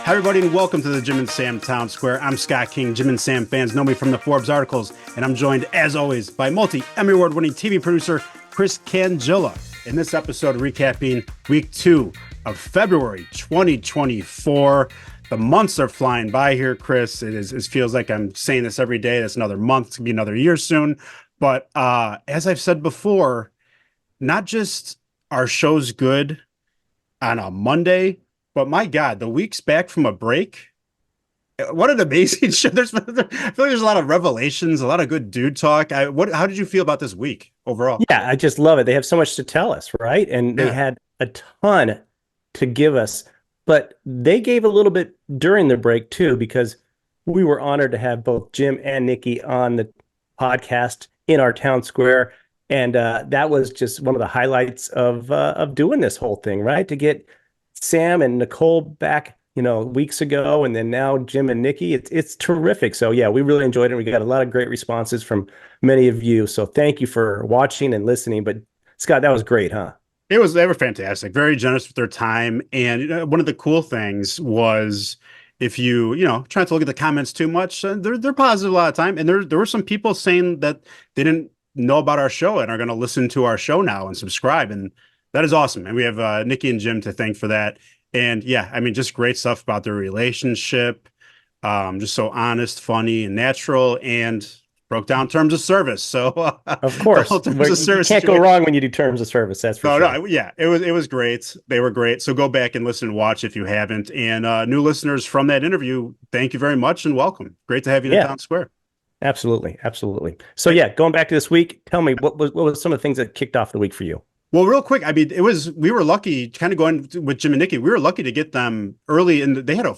Hi, everybody, and welcome to the Jim and Sam Town Square. I'm Scott King. Jim and Sam fans know me from the Forbes articles, and I'm joined, as always, by multi-Emmy Award-winning TV producer Chris Cangilla. In this episode, recapping week 2 of February 2024. The months are flying by here, Chris. It feels like I'm saying this every day. That's another month. It's going to be another year soon. But as I've said before, not just are shows good on a Monday, but my God, the week's back from a break. What an amazing show. I feel like there's a lot of revelations, a lot of good dude talk. How did you feel about this week overall? Yeah, I just love it. They have so much to tell us, right? And they had a ton to give us, but they gave a little bit during the break too, because we were honored to have both Jim and Nikki on the podcast in our town square. And that was just one of the highlights of doing this whole thing, right? To get Sam and Nicole back, weeks ago, and then now Jim and Nikki. It's terrific. So yeah, we really enjoyed it. We got a lot of great responses from many of you. So thank you for watching and listening. But Scott, that was great, huh? They were fantastic, very generous with their time. And one of the cool things was, if you try to look at the comments too much, they're positive a lot of time. And there were some people saying that they didn't know about our show and are going to listen to our show now and subscribe. And that is awesome. And we have Nikki and Jim to thank for that. And yeah, I mean, just great stuff about their relationship. Just so honest, funny, and natural, and broke down terms of service. So of course, you can't go wrong when you do terms of service. That's for sure. No, yeah, it was great. They were great. So go back and listen and watch if you haven't. And new listeners from that interview, thank you very much and welcome. Great to have you in Town Square. Absolutely. So yeah, going back to this week, tell me what was some of the things that kicked off the week for you? Well, real quick, I mean, we were lucky, kind of going with Jim and Nikki. We were lucky to get them early, and they had a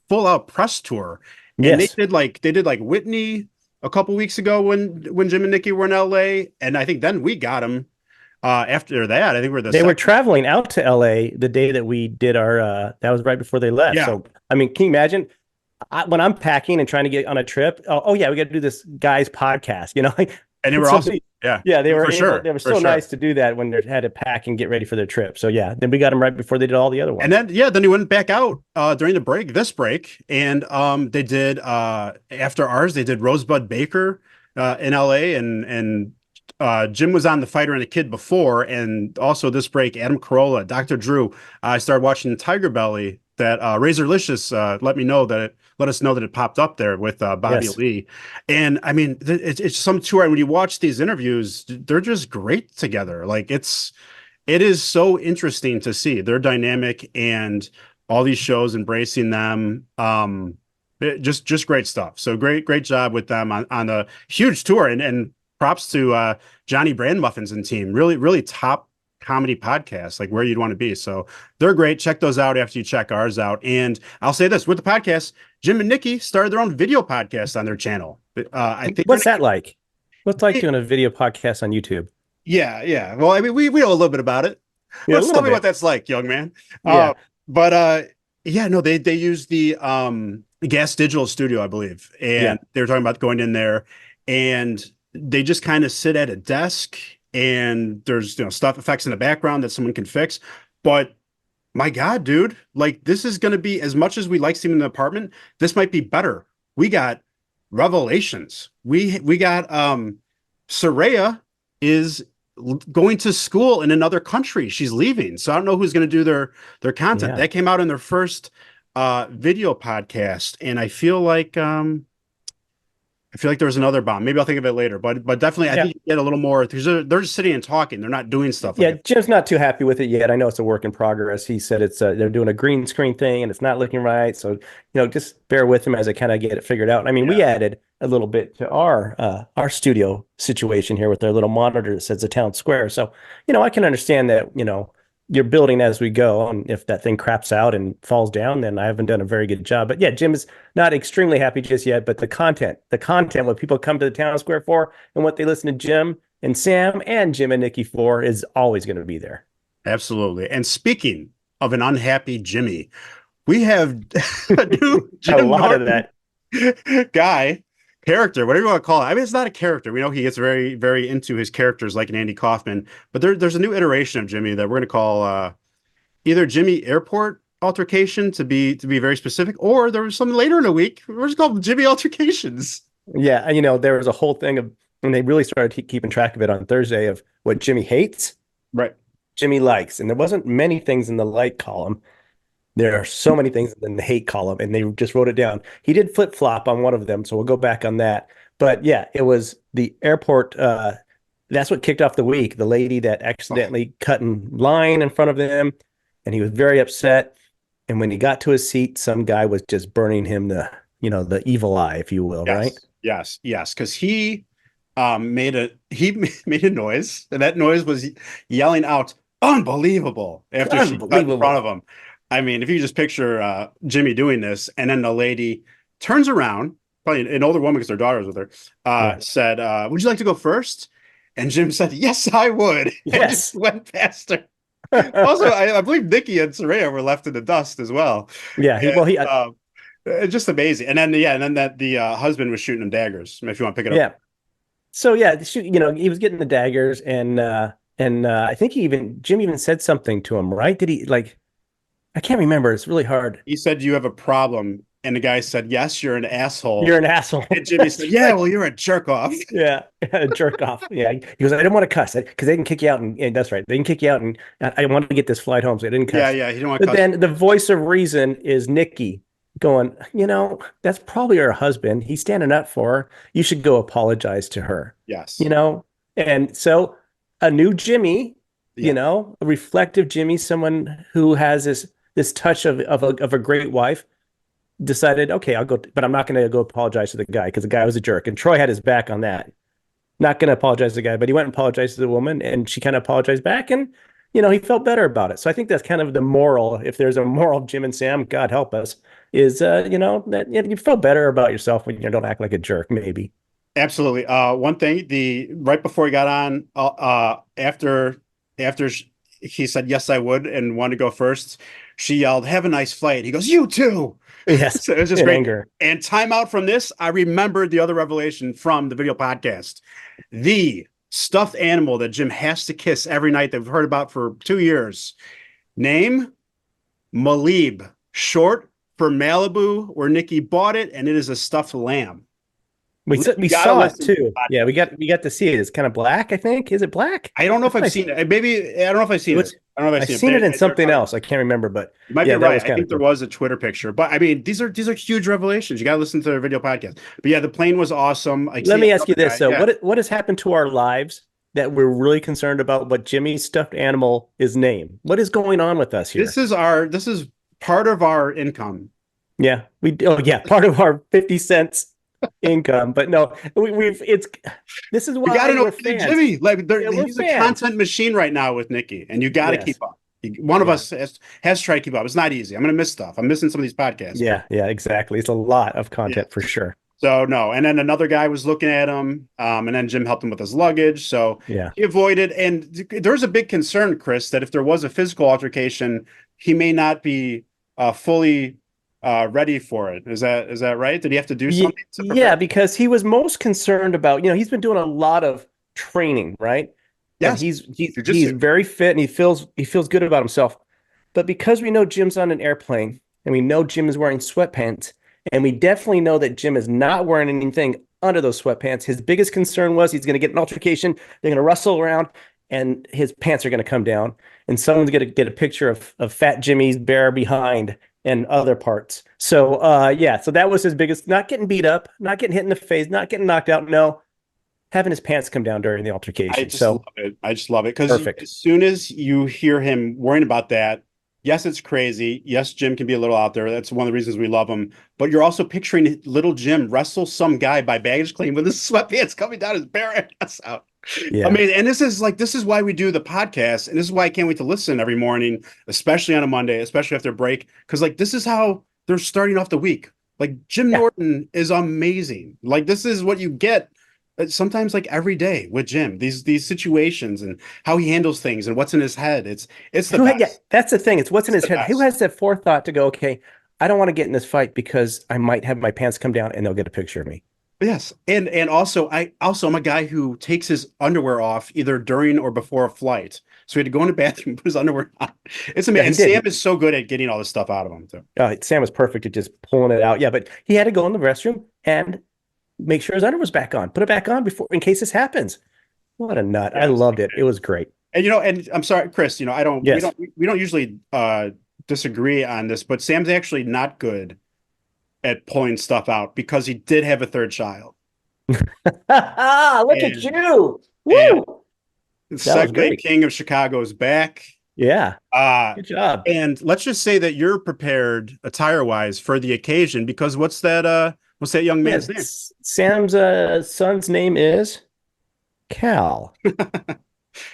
full out press tour. And they did like Whitney a couple weeks ago when Jim and Nikki were in LA, and I think then we got them after that. I think they were traveling out to LA the day that we did our that was right before they left. Yeah. So I mean, can you imagine when I'm packing and trying to get on a trip? Oh yeah, we got to do this guy's podcast, And they were awesome. Yeah, they were sure. They were so nice to do that when they had to pack and get ready for their trip. So yeah, then we got them right before they did all the other ones. And then he went back out during this break, and they did after ours, they did Rosebud Baker in LA, and Jim was on The Fighter and the Kid before, and also this break, Adam Carolla, Dr. Drew. I started watching Tiger Belly. That Razorlicious let us know that it popped up there with Bobby Lee. And I mean, it's some tour. When you watch these interviews, they're just great together. Like it is so interesting to see their dynamic and all these shows embracing them. Just great stuff. So great job with them on a huge tour, and props to Johnny Brandmuffins and team. Really top comedy podcast, like where you'd want to be. So they're great. Check those out after you check ours out. And I'll say this with the podcast, Jim and Nikki started their own video podcast on their channel. I think what's that like? What's like doing a video podcast on YouTube? Yeah. Well, I mean, we know a little bit about it. Yeah, Let's tell me what that's like, young man. Yeah. They use the Gas Digital Studio, I believe. And they were talking about going in there, and they just kind of sit at a desk, and there's stuff effects in the background that someone can fix. But my God, dude, like this is going to be, as much as we like seeing in the apartment, this might be better. We got revelations. We got Soraya is going to school in another country. She's leaving. So I don't know who's going to do their content. That came out in their first video podcast. And I feel like there was another bomb. Maybe I'll think of it later, but definitely, I think you get a little more because they're just sitting and talking. They're not doing stuff. Jim's not too happy with it yet. I know it's a work in progress. He said it's they're doing a green screen thing and it's not looking right. So just bear with him as I kind of get it figured out. I mean, we added a little bit to our studio situation here with our little monitor that says the town square. So I can understand that you're building as we go, and if that thing craps out and falls down, then I haven't done a very good job. But yeah, Jim is not extremely happy just yet, but the content, what people come to the town square for and what they listen to Jim and Sam and Jim and Nikki for is always going to be there. Absolutely. And speaking of an unhappy Jimmy, we have a new Jim a lot Martin of that guy character, whatever you want to call it. I mean, it's not a character. We know he gets very, very into his characters like an Andy Kaufman, but there's a new iteration of Jimmy that we're going to call either Jimmy Airport Altercation to be very specific, or there was some later in the week. We're just called Jimmy Altercations. Yeah, and there was a whole thing of when they really started keeping track of it on Thursday of what Jimmy hates, Right. Jimmy likes, and there wasn't many things in the like column. There are so many things in the hate column, and they just wrote it down. He did flip flop on one of them, so we'll go back on that. But yeah, it was the airport. That's what kicked off the week. The lady that accidentally cut in line in front of them, and he was very upset. And when he got to his seat, some guy was just burning him the evil eye, if you will, right? Yes. Because he made a noise, and that noise was yelling out "unbelievable" after she cut in front of him. I mean, if you just picture Jimmy doing this, and then the lady turns around, probably an older woman because her daughter was with her, said, "Would you like to go first?" And Jim said, "Yes, I would." Yes. And just went past her. Also, I believe Nikki and Saraya were left in the dust as well. Yeah, It's just amazing. And then that the husband was shooting him daggers. If you want to pick it up. Yeah. So yeah, he was getting the daggers, and I think Jim even said something to him, right? Did he like? I can't remember. It's really hard. He said, "You have a problem," and the guy said, "Yes, you're an asshole." You're an asshole. And Jimmy said, "Yeah, well, you're a jerk off." Yeah, a jerk off. Yeah, he goes, "I didn't want to cuss because they can kick you out," and that's right, they can kick you out, and I wanted to get this flight home, so I didn't cuss. Yeah, he didn't want to cuss. But then the voice of reason is Nikki going, that's probably her husband. He's standing up for her. You should go apologize to her. Yes. And so a new Jimmy, a reflective Jimmy, someone who has this touch of a great wife, decided, okay, I'll go, but I'm not going to go apologize to the guy because the guy was a jerk. And Troy had his back on that. Not going to apologize to the guy, but he went and apologized to the woman, and she kind of apologized back, and he felt better about it. So I think that's kind of the moral. If there's a moral of Jim and Sam, God help us, is that you feel better about yourself when you don't act like a jerk, maybe. Absolutely. One thing, right before he got on, after he said yes I would and wanted to go first, she yelled, "Have a nice flight." He goes, "You too." Yes. So it was just great. Anger. And time out from this, I remembered the other revelation from the video podcast. The stuffed animal that Jim has to kiss every night that we've heard about for 2 years. Name, Malib, short for Malibu, where Nikki bought it, and it is a stuffed lamb. We saw it too. Yeah, we got to see it. It's kind of black, I think. Is it black? I don't know if I've seen it. Maybe I don't know if I've seen it. I don't know if I've seen it in something else. I can't remember, but you might be right. I think there was a Twitter picture. But I mean, these are huge revelations. You got to listen to their video podcast. But yeah, the plane was awesome. Let me ask you this: so what has happened to our lives that we're really concerned about? What Jimmy's stuffed animal is named? What is going on with us here? This is part of our income. Yeah, part of our 50 cents income, but no, this is why you gotta know fans. Jimmy, like he's a content machine right now with Nikki, and you got to keep up. One of us has tried to keep up. It's not easy. I'm gonna miss stuff. I'm missing some of these podcasts. Yeah, exactly. It's a lot of content for sure. So no, and then another guy was looking at him, and then Jim helped him with his luggage. So he avoided. And there's a big concern, Chris, that if there was a physical altercation, he may not be fully ready for it. Is that right? Did he have to do something? Yeah, because he was most concerned about, he's been doing a lot of training, right? Yes. And he's very fit, and he feels good about himself. But because we know Jim's on an airplane, and we know Jim is wearing sweatpants, and we definitely know that Jim is not wearing anything under those sweatpants, his biggest concern was he's going to get an altercation, they're going to wrestle around, and his pants are going to come down, and someone's going to get a picture of fat Jimmy's bare behind and other parts. So so that was his biggest, not getting beat up, not getting hit in the face, not getting knocked out. No, having his pants come down during the altercation. I just love it. Because as soon as you hear him worrying about that, yes, it's crazy. Yes, Jim can be a little out there. That's one of the reasons we love him. But you're also picturing little Jim wrestle some guy by baggage claim with his sweatpants coming down his bare ass out. Yeah. I mean, and this is why we do the podcast, and this is why I can't wait to listen every morning, especially on a Monday, especially after break, because this is how they're starting off the week. Like Jim Norton is amazing. Like this is what you get sometimes every day with Jim. These situations and how he handles things and what's in his head. It's the best. Yeah, that's the thing. It's what's in his head. Who has that forethought to go, okay, I don't want to get in this fight because I might have my pants come down and they'll get a picture of me. Yes. And also I'm a guy who takes his underwear off either during or before a flight So he had to go in the bathroom, put his underwear on. It's Yeah, amazing. he And did. Sam is so good at getting all this stuff out of him too. Sam was perfect at just pulling it out. Yeah, but he had to go in the restroom and make sure his underwear was back on. Put it back on before in case this happens. What a nut. I Yes. loved it. It was great. And and I'm sorry, Chris, I don't Yes. we don't usually disagree on this, but Sam's actually not good at pulling stuff out because he did have a third child. Look at And you. and Woo! That was Segway great. King of Chicago is back. Yeah. Uh Good job. and let's just say that you're prepared attire wise for the occasion because what's that young man's name? Yes. Sam's son's name is Cal.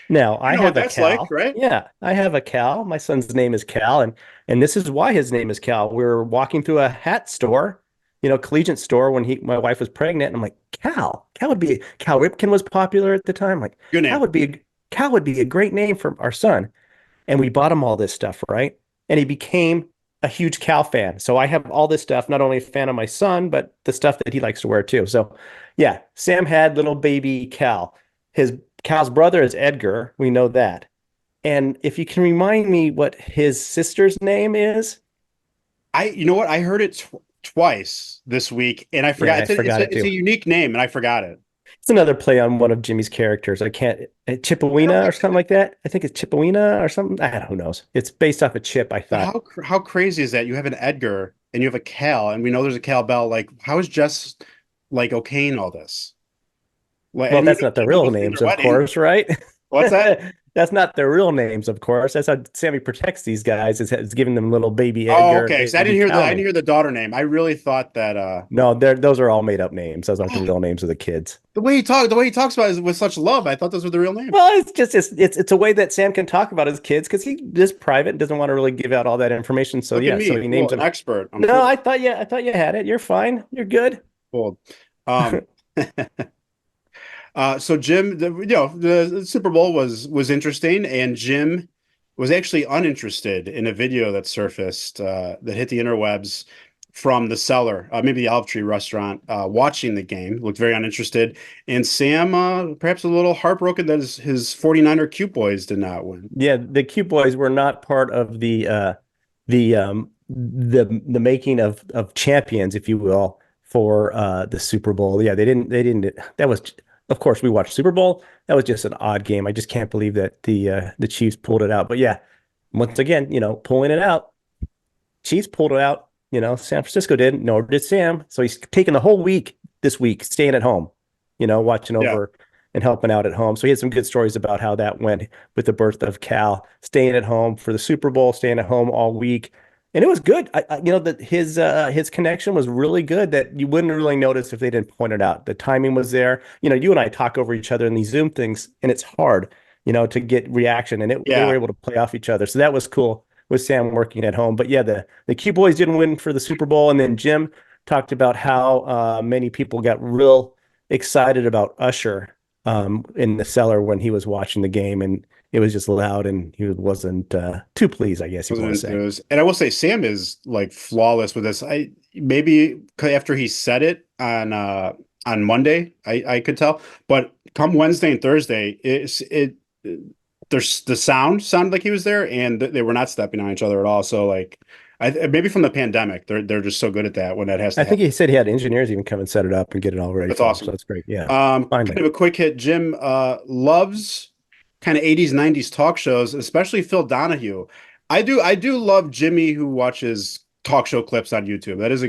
Now, You I know what have a that's like, Cal. right? Yeah, I have a Cal. My son's name is Cal, and this is why his name is Cal. We were walking through a hat store, collegiate store when my wife was pregnant, and I'm like, Cal Ripken was popular at the time. Like, Good Cal name. would be a, Cal would be a great name for our son. And we bought him all this stuff, right? And he became a huge Cal fan. So I have all this stuff, not only a fan of my son, but the stuff that he likes to wear too. So yeah, Sam had little baby Cal. His Cal's brother is Edgar. We know that. And if you can remind me what his sister's name is. You know what? I heard it twice this week and I Yeah, forgot. I forgot it It's a too. unique name and I forgot it. It's another play on one of Jimmy's characters. I can't, I don't Chipawina or think something like that. I think it's Chipawina or something. I don't, who knows? It's based off a chip, I But thought. how crazy is that? You have an Edgar and you have a Cal, and we know there's a Cal Bell. Like, how is Jess like okaying all this? Like, Well, and that's not their even real before names, their of wedding. course, right? What's that? That's not their real names, of course. That's how Sammy protects these guys is giving them little baby Oh, Edgar and okay. So baby Cal I didn't names. hear the daughter name. I really thought that No, those are all made up names. Those aren't the real names of the kids. the way he talks about it with such love. I thought those were the real names. Well, it's a way that Sam can talk about his kids because he is private and doesn't want to really give out all that information. So Look at yeah, so me, he fool, names an them. expert. I'm No, fooled. I thought you had it. You're fine. You're good. Fooled. Um, so Jim, the Super Bowl was interesting, and Jim was actually uninterested in a video that surfaced that hit the interwebs from the cellar, maybe the Olive Tree restaurant, watching the game. Looked very uninterested, and Sam perhaps a little heartbroken that his 49er Cute Boys did not win. Yeah, the Cute Boys were not part of the making of champions, if you will, for the Super Bowl. Yeah, they didn't that was of course we watched Super Bowl. That was just an odd game. I just can't believe that the Chiefs pulled it out. But yeah, once again, pulling it out. Chiefs pulled it out. San Francisco didn't, nor did Sam. So he's taking the whole week this week, staying at home, watching Yeah, over and helping out at home. So he had some good stories about how that went with the birth of Cal, staying at home for the Super Bowl, staying at home all week. And it was good. That his connection was really good that you wouldn't really notice if they didn't point it out. The timing was there. You and I talk over each other in these Zoom things, and it's hard, to get reaction. And they were yeah. able to play off each other. So that was cool with Sam working at home. But yeah, the Q Boys didn't win for the Super Bowl, and then Jim talked about how many people got real excited about Usher in the cellar when he was watching the game, and it was just loud, and he wasn't too pleased, I guess you Wasn't want to say. enthused. And I will say Sam is like flawless with this. I maybe after he said it on Monday, I could tell. But come Wednesday and Thursday, there's the sound sounded like he was there, and they were not stepping on each other at all. So like, maybe from the pandemic, they're just so good at that when that has I to think happen. he said he had engineers even come and set it up and get it all ready That's for him. So awesome. that's great. Yeah, Kind finally. of a quick hit. Jim loves kind of 80s, 90s talk shows, especially Phil Donahue. I do love Jimmy who watches talk show clips on YouTube. That is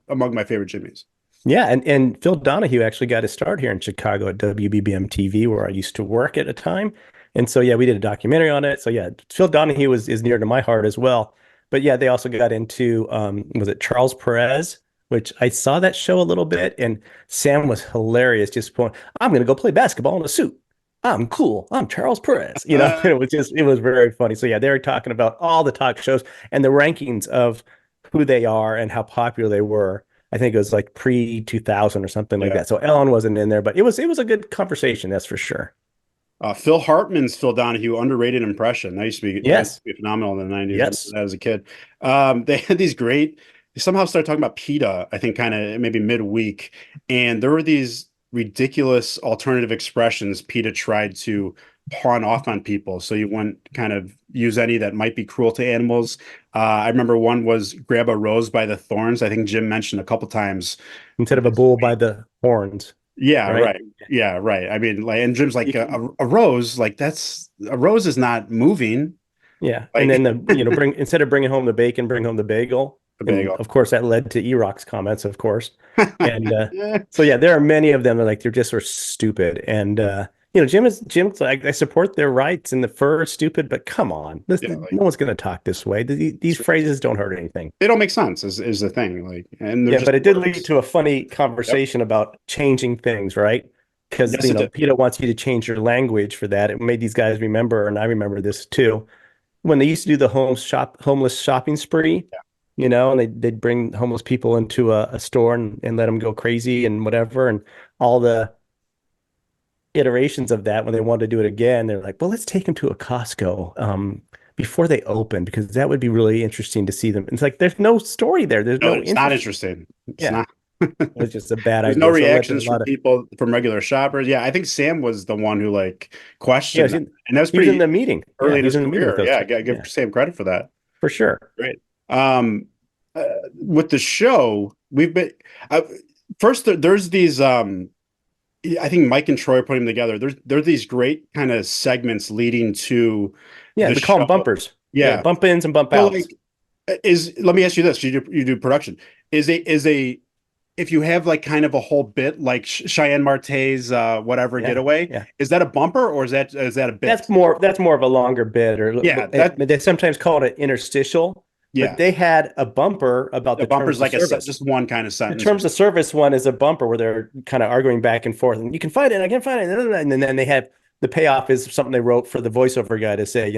among my favorite Jimmys. Yeah, and Phil Donahue actually got his start here in Chicago at WBBM TV, where I used to work at a time. And so yeah, we did a documentary on it. So yeah, Phil Donahue is near to my heart as well. But yeah, they also got into was it Charles Perez, which I saw that show a little bit, and Sam was hilarious, just going, I'm gonna go play basketball in a suit. I'm cool. I'm Charles Perez. Uh, It was very funny. So yeah, they were talking about all the talk shows and the rankings of who they are and how popular they were. I think it was like pre 2000 or something like yeah. that. So Ellen wasn't in there, but it was a good conversation, that's for sure. Phil Hartman's Phil Donahue underrated impression. That used Yes. to be phenomenal in the 90s. I remember Yes. that as a kid. They had these great. They somehow started talking about PETA. I think kind of maybe midweek, and there were these ridiculous alternative expressions PETA tried to pawn off on people, so you wouldn't kind of use any that might be cruel to animals. I remember one was grab a rose by the thorns. I think Jim mentioned a couple times Instead of a this bull by week. the horns, Yeah, right? right. Yeah, right. I mean, like, and Jim's like You can, a rose, like that's a rose is not moving. yeah. And Like then bring instead of bringing home the bacon, bring home the bagel. the And bagel. of course, that led to Eroc's comments, of course. And so yeah, there are many of them that like they're just sort of stupid. And Jim's like I support their rights and the fur is stupid, but come on, Yeah, no like one's going to talk this way. These phrases don't hurt anything. they don't make sense is the thing. Like, and they're Yeah, just but it did lead words. to a funny Yep. conversation about changing things, right? Because Yes, it did. PETA wants you to change your language for that. It made these guys remember, and I remember this too, when they used to do the homeless shopping spree, and they'd bring homeless people into a store and let them go crazy and whatever, and all the iterations of that when they wanted to do it again, they're like, well, let's take them to a Costco before they open because that would be really interesting to see them. It's like there's no story there. There's No, no it's not interest. interesting. It's Yeah, not. it was just a bad There's no idea. So it led to a reactions from lot of people from regular shoppers. Yeah, I think Sam was the one who like yeah. questioned that, and that was He was in pretty the meeting. early Yeah, in he was his in the meeting with career. those Yeah, I two. gotta give Yeah, Sam credit for that. for sure. Great. Um, with the show, we've been first. There's these. I think Mike and Troy are putting them together. There's these great kind of segments leading to Yeah, the we call them show. bumpers. Yeah, Yeah. bump ins and bump So outs. like, is let me ask you this: you do production? Is a if you have like kind of a whole bit like Cheyenne Marte's whatever Yeah, getaway, yeah. is that a bumper or is that a bit? That's more of a longer bit, or Yeah, that they sometimes call it an interstitial. But yeah. they had a bumper about The the terms bumper's of like service. just one kind of The sentence or terms of something. service one is a bumper where they're kind of arguing back and forth, and you can find it, I can find it, and then they have the payoff is something they wrote for the voiceover guy to say,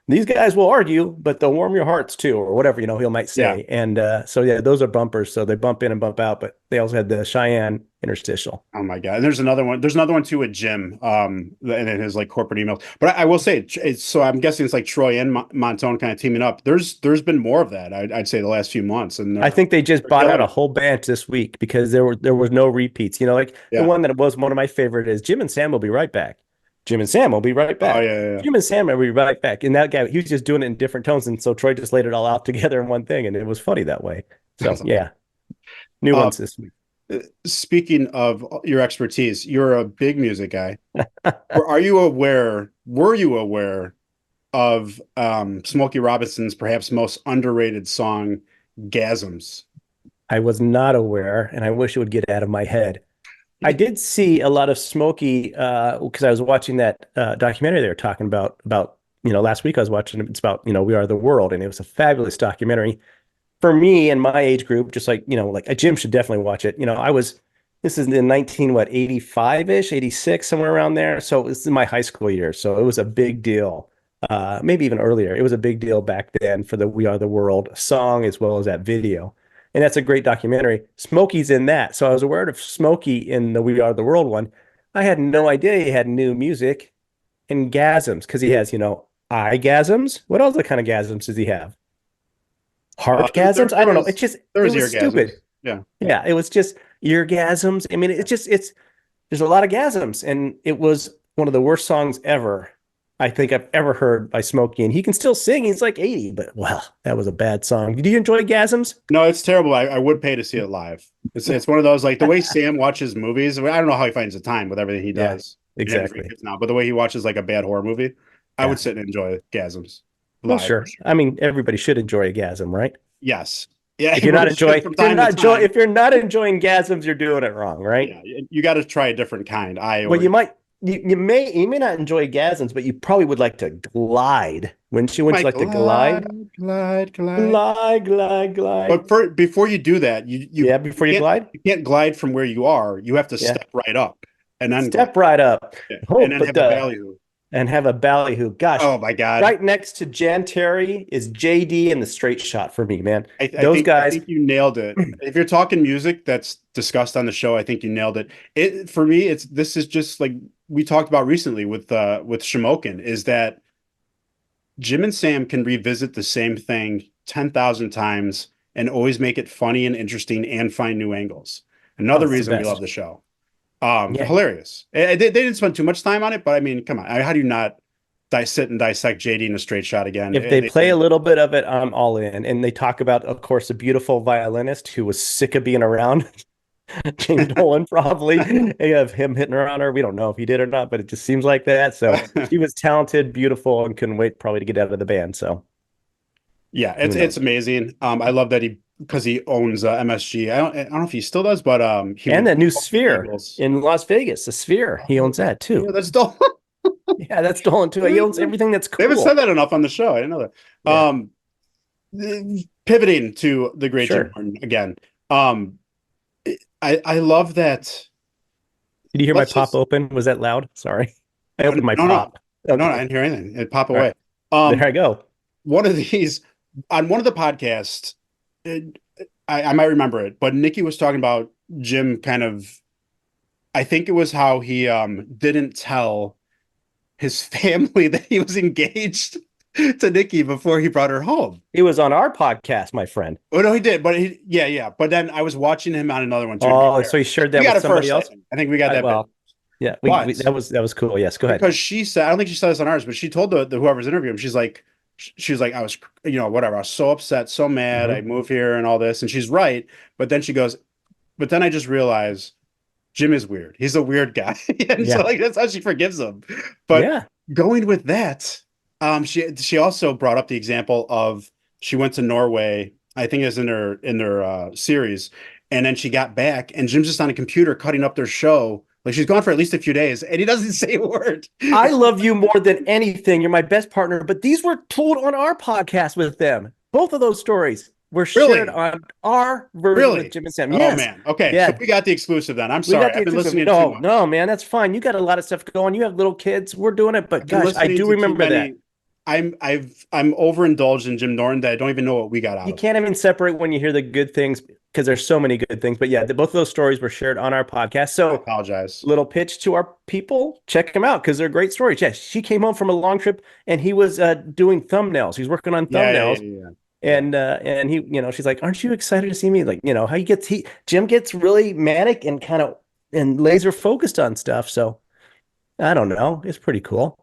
these guys will argue, but they'll warm your hearts too, or whatever he might Yeah. say. And so yeah, those are bumpers. So they bump in and bump out, but they also had the Cheyenne interstitial. Oh my God. And there's another one. There's another one too with Jim, and in his like corporate emails. But I will say, so I'm guessing it's like Troy and Montone kind of teaming up. There's been more of that. I'd say the last few months, and I think they just they're bought out killing a it. whole bunch this week because there was no repeats. Like the Yeah. one that was one of my favorite is Jim and Sam will be right back. Jim and Sam will be right Oh back. yeah, Jim and Sam will be right back. And that guy, he was just doing it in different tones, and so Troy just laid it all out together in one thing, and it was funny that way. yeah. So yeah, new Uh, ones this week. speaking of your expertise, you're a big music guy. Were you aware of Smokey Robinson's perhaps most underrated song, Gasms? I was not aware, and I wish it would get out of my head. I did see a lot of Smokey because I was watching that documentary they were talking about last week I was watching it's about We Are the World, and it was a fabulous documentary for me and my age group. Just like a Jim should definitely watch it. This is in 19 what 85-ish 86 somewhere around there. So this is my high school years. So it was a big deal. Maybe even earlier. It was a big deal back then for the We Are the World song as well as that video. And that's a great documentary. Smokey's in that. So I was aware of Smokey in the We Are the World one. I had no idea he had new music and gasms because he has, eye gasms. What other kind of gasms does he have? Heart There, gasms? there, I there don't know. was there It was was eargasms. stupid. Yeah. Yeah, it was just eargasms. I mean, there's a lot of gasms, and it was one of the worst songs ever. I think I've ever heard by Smokey, and he can still sing. He's like 80, but well, that was a bad song. Did you enjoy gasms? No, it's terrible. I would pay to see it live. It's one of those like the way Sam watches movies. I don't know how he finds the time with everything he Yeah, does. And having three exactly. kids now, but the way he watches like a bad horror movie, I would Yeah. sit and enjoy Gasms Well, live for sure. sure. I mean, everybody should enjoy a gasm, right? Yes. Yeah, If you're not everybody should enjoying, from time to if time. you're not enjoying gasms, you're doing it wrong, right? Yeah, you got to try a different kind. I Well, or you may not enjoy gasms, but you probably would like to glide. Wouldn't you my like to glide? glide. Glide, glide, glide. But before you do that, Yeah, you before you can't glide? you can't glide from where you are. You have to Yeah. step right up and then glide. Step right up. Yeah. Oh, And then but have a ballyhoo. and have a ballyhoo. Gosh, Oh my God. right next to Jan Terry is JD and the Straight Shot for me, man. I Those think guys, you nailed it. If you're talking music that's discussed on the show, I think you nailed it. It for me, this is just like we talked about recently with Shamokin, is that Jim and Sam can revisit the same thing 10,000 times and always make it funny and interesting and find new angles. oh, Another it's the reason we love best. the show. Yeah. Hilarious. They didn't spend too much time on it, but I mean, come on. How do you not sit and dissect JD in a straight shot again? If they And they play a did. little bit of it, I'm all in. And they talk about, of course, a beautiful violinist who was sick of being around James Dolan, probably. You have him hitting her on her. We don't know if he did or not, but it just seems like that. So she was talented, beautiful, and couldn't wait probably to get out of the band. So Yeah, who it's knows? amazing. I love that because he owns MSG. I don't know if he still does, but he And would that new book the Sphere Eagles. in Las Vegas, the Sphere, he Oh, owns that yeah, too. that's Dolan. Yeah, that's Dolan too. He owns everything that's They haven't said cool. that enough on the show. I didn't know that. Yeah, Pivoting to the great Jim sure. Norton again. Um, I love that. Did you hear my Let's pop just open? Was that loud? Sorry. I opened my no, pop. I Okay. didn't hear anything. It pop All right. away. There Um, I go. one of these on one of the podcasts, it, I might remember it, but Nikki was talking about Jim kind of. I think it was how he didn't tell his family that he was engaged to Nikki before he brought her home. He was on our podcast, my friend. Oh no, he did, but yeah. But then I was watching him on another one too. To be Oh, fair, so he shared we that got with it somebody first. else? I think we got that bit. Well, yeah, we But that was cool. Yes, go ahead. because she said, I don't think she said this on ours, but she told the whoever's interviewing him, she's like, I was, whatever. I was so upset, so mad. I Hmm. moved here and all this, and she's right. But then she goes, but then I just realized Jim is weird. He's a weird guy, and so Yeah. like that's how she forgives him. But Yeah. going with that, she also brought up the example of she went to Norway. I think it's in their series, and then she got back, and Jim's just on a computer cutting up their show. Like she's gone for at least a few days, and he doesn't say a word. I love you more than anything. You're my best partner, but these were told on our podcast with them. Both of those stories were shared Really, on our version with really. Jim and Sam. Oh Yes. man. Okay, so Yeah. we got the exclusive then. I'm We sorry. got the I've been exclusive. listening to too No, much. no, man, that's fine. You got a lot of stuff going. You have little kids. We're doing it, but I've been gosh, I listening do to too remember that. many. I'm overindulged in Jim Norton that I don't even know what we got out You of it. can't even separate when you hear the good things because there's so many good things. But yeah, both of those stories were shared on our podcast. I So apologize. little pitch to our people, check them out because they're great stories. Yeah, she came home from a long trip and he was doing thumbnails. He's working on thumbnails. Yeah. And he, she's like, "Aren't you excited to see me?" Like, how he Jim gets really manic and kind of and laser focused on stuff. So I don't know. It's pretty cool.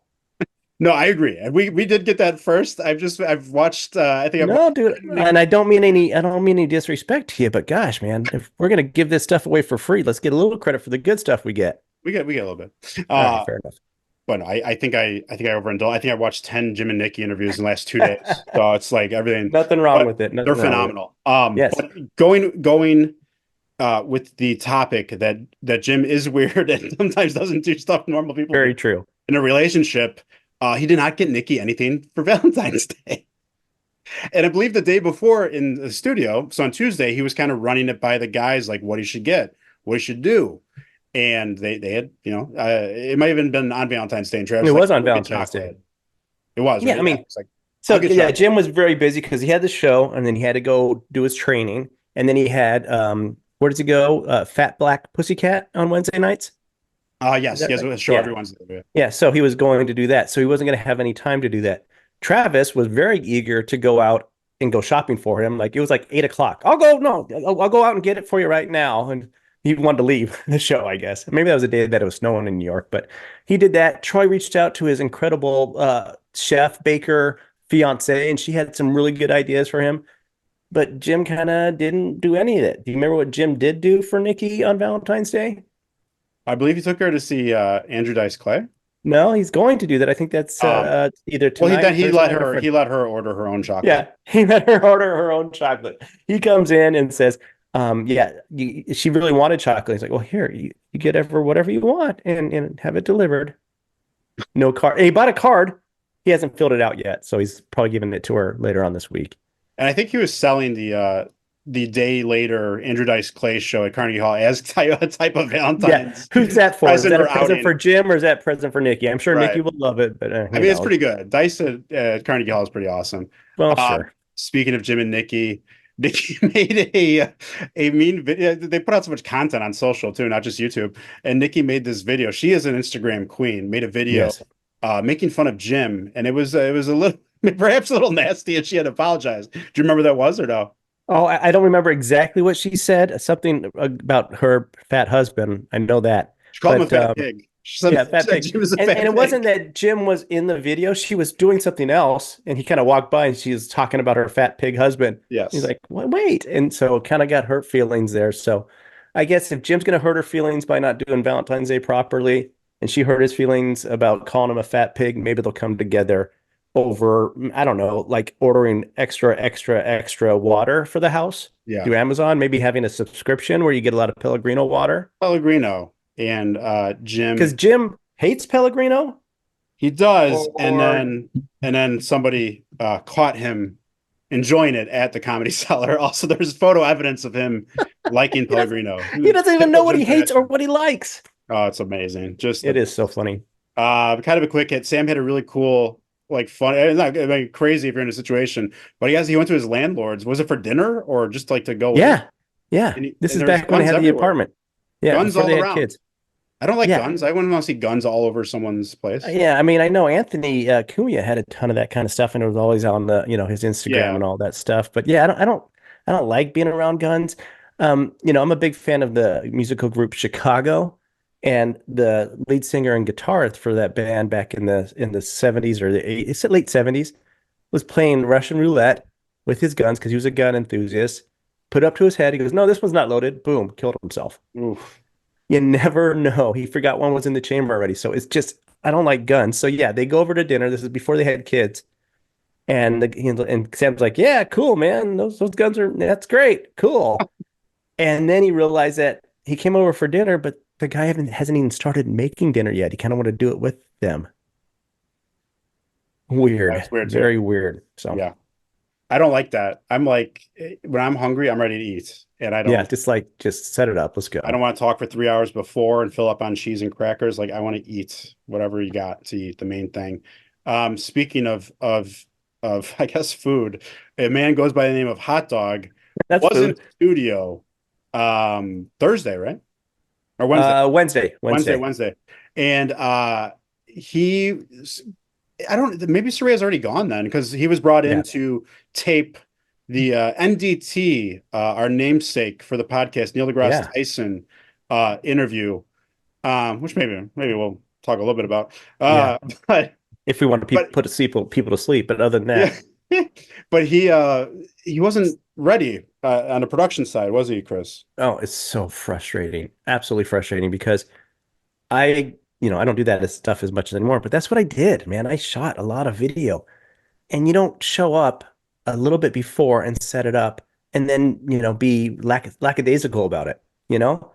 No, I agree. And we did get that first. I've watched I think I've No, watched dude, Nick. and I don't mean any disrespect to you, but gosh, man, if we're gonna give this stuff away for free, let's get a little credit for the good stuff we get. We get a little bit. All right, fair But no, I think I overindulged. I think I watched 10 Jim and Nikki interviews in the last 2 days. enough. So it's like everything, Nothing wrong but with it. they're Nothing wrong with it. phenomenal. Yes, But going with the topic that Jim is weird and sometimes doesn't do stuff normal people do very true. in a relationship. He did not get Nikki anything for Valentine's Day. And I believe the day before in the studio, so on Tuesday, he was kind of running it by the guys, like what he should get, what he should do. And they had, it might have even been on Valentine's Day. And It Travis was like, was on "Go get Valentine's Day. chocolate." It was, Yeah, right? I Yeah. mean, It's like, so I'll get yeah, chocolate. Jim was very busy because he had the show and then he had to go do his training, and then he had where does he go? Fat Black Pussycat on Wednesday nights. Is Yes, that he has right? a show Yeah. every Wednesday. Yeah, so he was going to do that. So he wasn't going to have any time to do that. Travis was very eager to go out and go shopping for him. Like it was like 8 o'clock. I'll go. No, I'll go out and get it for you right now. And he wanted to leave the show, I guess. Maybe that was a day that it was snowing in New York, but he did that. Troy reached out to his incredible chef, baker, fiance, and she had some really good ideas for him. But Jim kind of didn't do any of it. Do you remember what Jim did do for Nikki on Valentine's Day? I believe he took her to see Andrew Dice Clay. No, he's going to do that. I think that's either Well, tonight, Thursday night, or he Friday. let her order her own chocolate. Yeah, he let her order her own chocolate. He comes in and says, yeah, she really wanted chocolate. He's like, well, here, you get ever whatever you want and have it delivered. No card. And he bought a card. He hasn't filled it out yet, so he's probably giving it to her later on this week. And I think he was selling the day later Andrew Dice Clay show at Carnegie Hall as a type of Yeah, Valentine's who's that for? Is present that a or present for outing. Jim or is that a present for Nikki? I'm sure Nikki Right. will love it, but I mean, it's pretty good. Dice at Carnegie Hall is pretty awesome. Well, sure. Speaking of Jim and Nikki, Nikki made a mean video. They put out so much content on social too, not just YouTube. And Nikki made this video. She is an Instagram queen. Made a video Yes. making fun of Jim, and it was a little perhaps a little nasty, and she had to apologize. Do you remember that was or no? Oh, I don't remember exactly what she said. Something about her fat husband. I know that. She called him a But fat pig. yeah, She fat said pig. Jim was a And fat it wasn't pig. that Jim was in the video. She was doing something else, and he kind of walked by and she was talking about her fat pig husband. He's Yes. like, Wait. And so kind of got hurt feelings there. So I guess if Jim's going to hurt her feelings by not doing Valentine's Day properly, and she hurt his feelings about calling him a fat pig, maybe they'll come together over, I don't know, like ordering extra water for the house Yeah. through Amazon, maybe having a subscription where you get a lot of Pellegrino water. Pellegrino and Because Jim. Jim hates Pellegrino. He does, Or and then somebody caught him enjoying it at the Comedy Cellar. Also, there's photo evidence of him liking he doesn't Pellegrino. he doesn't even know Typical what Jim he hates or fashion. what he likes. Oh, it's amazing. Just It the is so funny. kind of a quick hit. Sam had a really cool, like fun. It's not like, crazy if you're in a situation, but he went to his landlord's. Was it for dinner or just like to go in? Yeah. Yeah. This And is there's back when they guns had the everywhere, apartment. Yeah, guns before they all had around. kids. I don't like Yeah. guns. I wouldn't want to see guns all over someone's place. Yeah, I mean, I know Anthony Cunha had a ton of that kind of stuff, and it was always on the, his Instagram Yeah, and all that stuff. But yeah, I don't like being around guns. I'm a big fan of the musical group Chicago, and the lead singer and guitarist for that band back in the 70s or the 80s, it's late 70s, was playing Russian roulette with his guns because he was a gun enthusiast. Put it up to his head. He goes, "No, this one's not loaded." Boom, killed himself. oof. You never know. He forgot one was in the chamber already. So it's just, I don't like guns. So yeah, they go over to dinner. This is before they had kids. And Sam's like, "Yeah, cool, man. Those guns that's great. Cool." And then he realized that he came over for dinner, but the guy hasn't even started making dinner yet. He kind of wanted to do it with them. Weird. That's weird too. Very weird. So Yeah. I don't like that. I'm like, when I'm hungry, I'm ready to eat. And yeah, just set it up. Let's I go. don't want to talk for 3 hours before and fill up on cheese and crackers. Like I want to eat whatever you got to eat, the main thing. Speaking of I guess food, a man goes by the name of Hotdog That's was in food. studio Thursday, right? Or Wednesday. Wednesday. Wednesday, Wednesday. Wednesday. And he I don't maybe Saraya's already gone then because he was brought in Yeah. to tape the NDT, our namesake for the podcast, Neil deGrasse Yeah. Tyson interview, which maybe we'll talk a little bit about. Yeah. But If we want to but put people to sleep, but other than yeah, that, but he wasn't ready on the production side, was he, Chris? oh, it's so frustrating. Absolutely frustrating because I don't do that stuff as much anymore, but that's what I did, man. I shot a lot of video and you don't show up a little bit before and set it up and then, be lackadaisical about it, you know?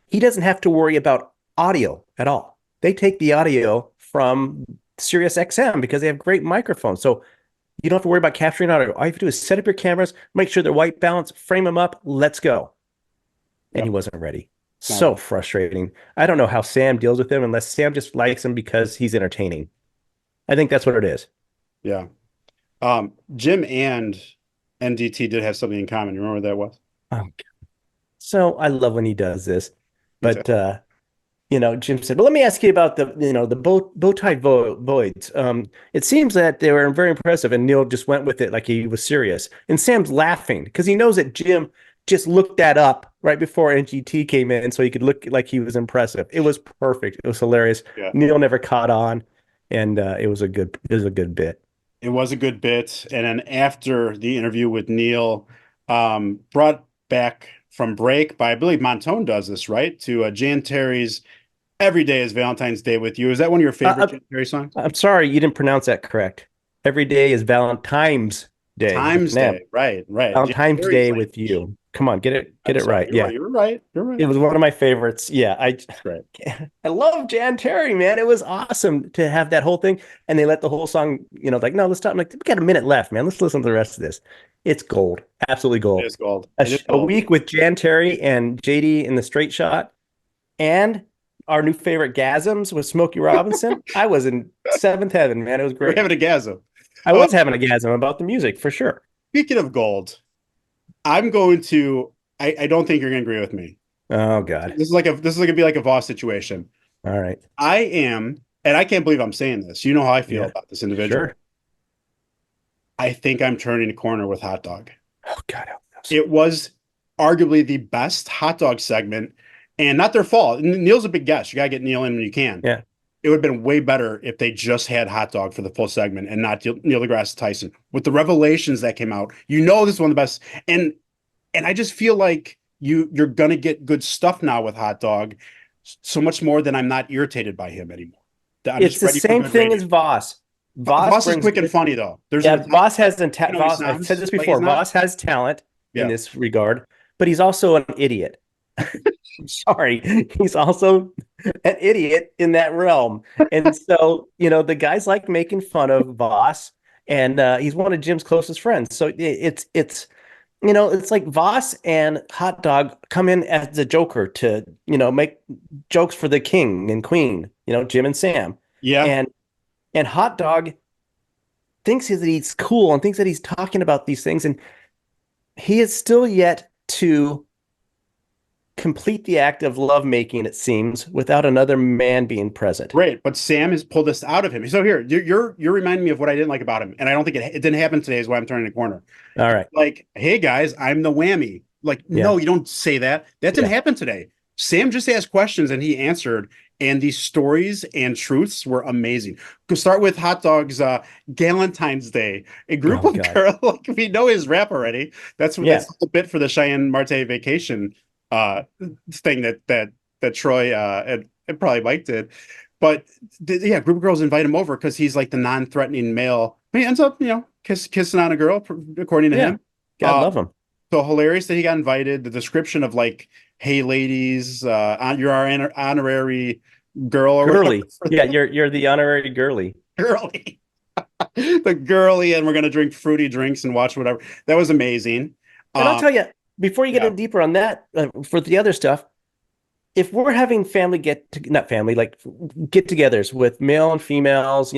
He doesn't have to worry about audio at all. They take the audio from SiriusXM because they have great microphones. So you don't have to worry about capturing audio. All you have to do is set up your cameras, make sure they're white balance, frame them up, let's go. And he Yep. wasn't ready. Not So frustrating. I don't know how Sam deals with him unless Sam just likes him because he's entertaining. I think that's what it is. Yeah. Jim and NDT did have something in common. You remember what that was? Oh, so I love when he does this. Me too. But Jim said, "Well, let me ask you about the bow tie voids. It seems that they were very impressive." And Neil just went with it like he was serious. And Sam's laughing because he knows that Jim just looked that up right before NGT came in, so he could look like he was impressive. It was perfect. It was hilarious. Yeah. Neil never caught on, and it was a good bit. It was a good bit. And then after the interview with Neil, brought back from break by, I believe Montone does this, right? To Jan Terry's Every Day is Valentine's Day with You. Is that one of your favorite Jan Terry songs? I'm sorry, you didn't pronounce that correct. Every day is Valentine's Day with Times an M. Day. Right, right. Jan Valentine's Terry's Day like, with you. Come on, get I'm it sorry. right. Yeah. You're right. You're right. It was one of my favorites. Yeah, That's great. I love Jan Terry, man. It was awesome to have that whole thing. And they let the whole song, like, no, let's stop. I'm like, we got a minute left, man. Let's listen to the rest of this. It's gold. Absolutely It gold. is gold. A, It is a gold. week with Jan Terry and JD in the straight shot and our new favorite Gasms with Smokey Robinson. I was in seventh heaven, man. It was You're great. having a gasm. I Uh, was having a gasm about the music for sure. Speaking of gold, I'm going to. I don't think you're going to agree with me. Oh God. This is like gonna be like a Voss situation. All right. I am, and I can't believe I'm saying this. You know how I feel Yeah. about this individual. Sure. I think I'm turning a corner with Hotdog. Oh God. Help us. It was arguably the best hot dog segment, and not their fault. Neil's a big guest. You gotta get Neil in when you can. Yeah. It would have been way better if they just had Hot Dog for the full segment and not Neil deGrasse Tyson. With the revelations that came out, this is one of the best. And I just feel like you're gonna get good stuff now with Hot Dog, so much more than I'm not irritated by him anymore. I'm It's just the ready for same good thing radio. as Voss. Voss is brings quick and funny though. Voss has you know, he Voss. I've said sounds this like he's before. not. Voss has talent in Yeah. this regard, but he's also an idiot. Sorry, he's also an idiot in that realm. And so, the guys like making fun of Voss, and he's one of Jim's closest friends. So it's like Voss and Hot Dog come in as the Joker to, make jokes for the king and queen, Jim and Sam. Yeah. And Hot Dog thinks that he's cool and thinks that he's talking about these things. And he is still yet to complete the act of lovemaking, it seems, without another man being present. Great, but Sam has pulled this out of him. So here, you're reminding me of what I didn't like about him, and I don't think it didn't happen today. Is why I'm turning the corner. All right, Like, hey guys, I'm the whammy. Like, no, you don't say that. That didn't happen today. Sam just asked questions and he answered, and these stories and truths were amazing. Go start with Hot Dog's Valentine's Day. A group of girls, like we know his rap already. That's a bit for the Cheyenne Marte vacation thing that Troy and probably Mike did. But group of girls invite him over because he's like the non-threatening male. He ends up, kissing on a girl, according to him. God love him. So hilarious that he got invited. The description of like, hey ladies, you're our honorary girl or girly. Yeah, you're the honorary girly. Girly. The girly, and we're gonna drink fruity drinks and watch whatever. That was amazing. And I'll tell you, before you get in deeper on that, for the other stuff, if we're having get-togethers with male and females,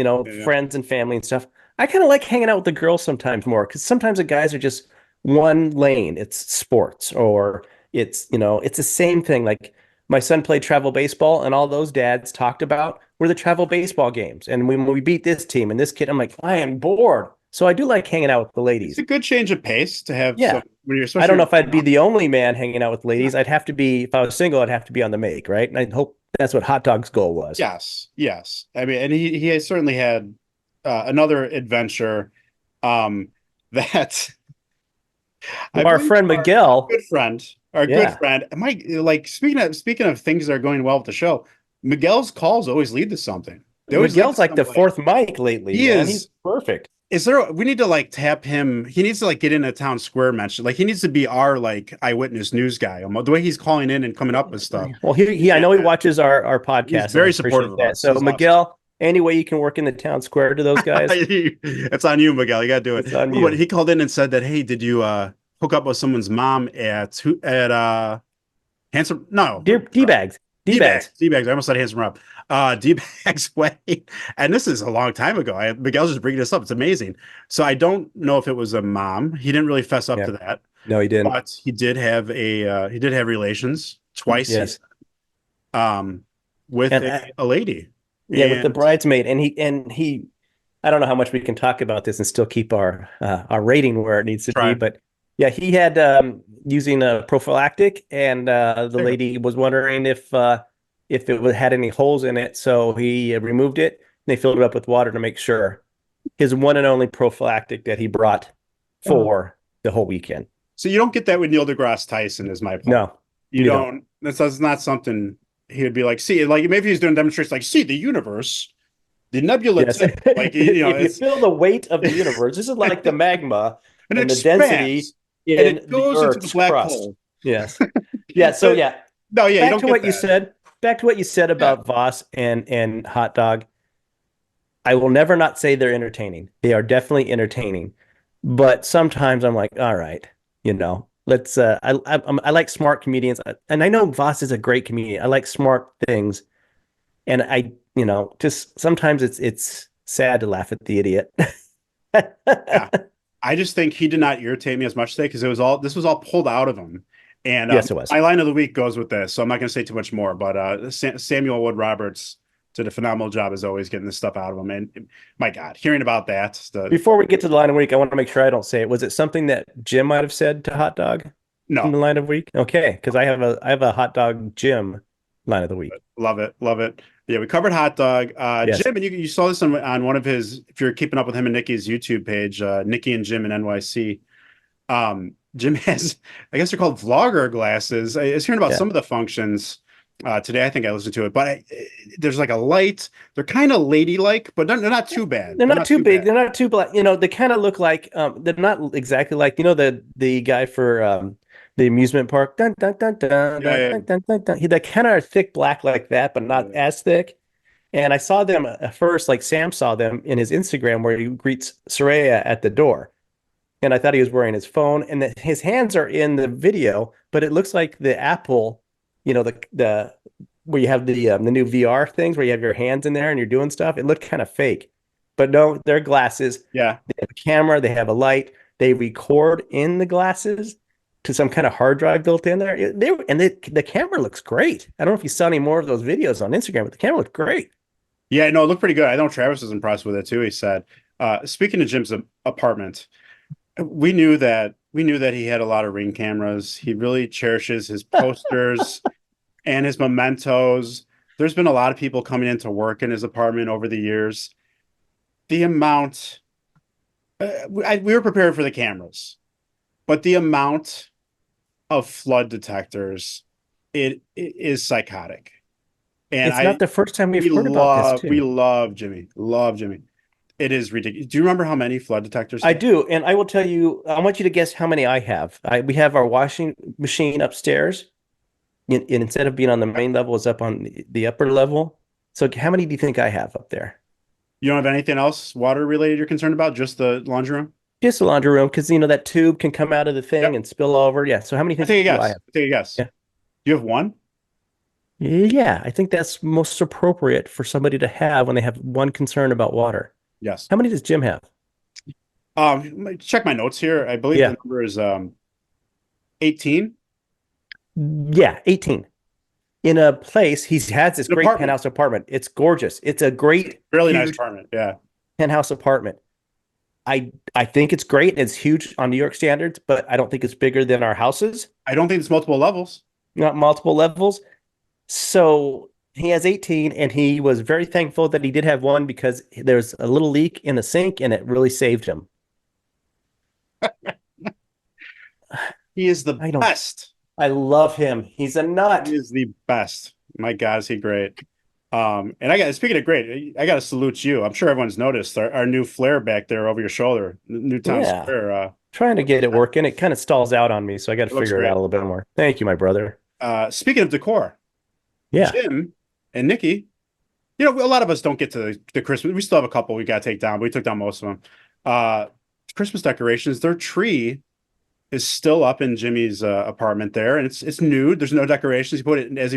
friends and family and stuff, I kind of like hanging out with the girls sometimes more, because sometimes the guys are just one lane. It's sports, or it's the same thing. Like my son played travel baseball, and all those dads talked about were the travel baseball games. And when we beat this team and this kid, I'm like, I am bored. So I do like hanging out with the ladies. It's a good change of pace to have. Yeah. I don't know if I'd be the only man hanging out with ladies. I'd have to be, if I was single, I'd have to be on the make, right? And I hope that's what Hot Dog's goal was. Yes. I mean, and he has certainly had another adventure that our friend Miguel, our good friend, Mike. Like speaking of things that are going well with the show, Miguel's calls always lead to something. Miguel's like the fourth mic lately. He's perfect. We need to like tap him. He needs to like get in a town square mention. Like he needs to be our like eyewitness news guy. The way he's calling in and coming up with stuff. Well, I know he watches our podcast. He's very supportive of us. So Miguel, any way you can work in the town square to those guys? It's on you, Miguel. You got to do it. It's on you. He called in and said that, hey, did you hook up with someone's mom at Handsome? No, D-Bags. I almost said Handsome Rob. D-Bags wedding, and this is a long time ago. Miguel's just bringing this up. It's amazing. So I don't know if it was a mom. He didn't really fess up to that. No, he didn't. But he did have relations twice. Yes. With a lady. Yeah, with the bridesmaid, and he. I don't know how much we can talk about this and still keep our rating where it needs to be, but yeah, he had using a prophylactic, and the lady was wondering if it had any holes in it, so he removed it. And they filled it up with water to make sure. His one and only prophylactic that he brought for the whole weekend. So you don't get that with Neil deGrasse Tyson, is my point. No, you don't. That's not something he would be like. See, like maybe he's doing demonstrations, like see the universe. The nebula, yes. Like if you feel the weight of the universe, this is like the magma and the density in and it goes the Earth's into the black crust. Hole. Yes, yeah. So yeah, no, yeah. Back to what you said. Back to what you said about Voss and Hot Dog. I will never not say they're entertaining. They are definitely entertaining, but sometimes I'm like, all right, let's. I like smart comedians, and I know Voss is a great comedian. I like smart things, and just sometimes it's sad to laugh at the idiot. Yeah. I just think he did not irritate me as much today because this was all pulled out of him. And yes, it was. My line of the week goes with this, so I'm not going to say too much more. But Samuel Wood Roberts did a phenomenal job as always getting this stuff out of him. And my God, hearing about that. Before we get to the line of the week, I want to make sure I don't say it. Was it something that Jim might have said to Hot Dog? in No. the line of week? Okay, because I have a hot dog Jim line of the week. Love it. Love it. Yeah, we covered hot dog. Yes. Jim, and you saw this on one of his, if you're keeping up with him and Nikki's YouTube page, Nikki and Jim in NYC. Jim has, I guess they're called vlogger glasses. I was hearing about Yeah. some of the functions today. I think I listened to it, but there's like a light. They're kind of ladylike, but they're not too bad. They're They're not not too too big. bad. They're not too black. They kind of look like they're not exactly like the guy for the amusement park. Dun, dun, dun, dun, Yeah, dun, yeah, dun, dun, dun, dun. They kind of are thick black like that, but not yeah. as thick. And I saw them at first, like Sam saw them in his Instagram where he greets Soraya at the door. And I thought he was wearing his phone, and that his hands are in the video, but it looks like the Apple, the where you have the new VR things where you have your hands in there and you're doing stuff. It looked kind of fake, but no, they're glasses. Yeah. They have a camera, they have a light, they record in the glasses to some kind of hard drive built in there. The camera looks great. I don't know if you saw any more of those videos on Instagram, but the camera looked great. Yeah, no, it looked pretty good. I know Travis was impressed with it too, he said. Speaking of Jim's apartment, we knew that he had a lot of Ring cameras. He really cherishes his posters and his mementos. There's been a lot of people coming in to work in his apartment over the years. The amount we were prepared for the cameras, but the amount of flood detectors, it is psychotic. And It's not I the first time we've we heard about this love we too. love Jimmy. Love Jimmy. It is ridiculous. Do you remember how many flood detectors he I had? do, and I will tell you. I want you to guess how many I have. We have our washing machine upstairs, and instead of being on the main level, it's up on the upper level. So, how many do you think I have up there? You don't have anything else water related you're concerned about? Just the laundry room? Just a laundry room, because that tube can come out of the thing Yep. and spill over. Yeah. So, how many I think take a do I guess. have? I take a guess. Yeah. You have one? Yeah, I think that's most appropriate for somebody to have when they have one concern about water. Yes. How many does Jim have? Check my notes here. I believe Yeah. the number is 18. Yeah, 18. In a place, he has this An great apartment. penthouse apartment. It's gorgeous. It's a great, Really nice huge apartment. Yeah. penthouse apartment. I think it's great. It's huge on New York standards, but I don't think it's bigger than our houses, I don't think it's multiple levels. not multiple levels. So he has 18, and he was very thankful that he did have one because there's a little leak in the sink and it really saved him. He is the I don't, best. I love him. He's a He nut. is the best. My God, is he great? And speaking of great, I got to salute you. I'm sure everyone's noticed our new flare back there over your shoulder, Newtown Yeah. Square. Trying to get it working. It kind of stalls out on me, so I got to It looks figure it out great. a little bit more. Thank you, my brother. Speaking of decor, Yeah. Jim and Nikki, a lot of us don't get to the Christmas. We still have a couple we got to take down, but we took down most of them. Christmas decorations, their tree is still up in Jimmy's apartment there, and it's nude. There's no decorations. He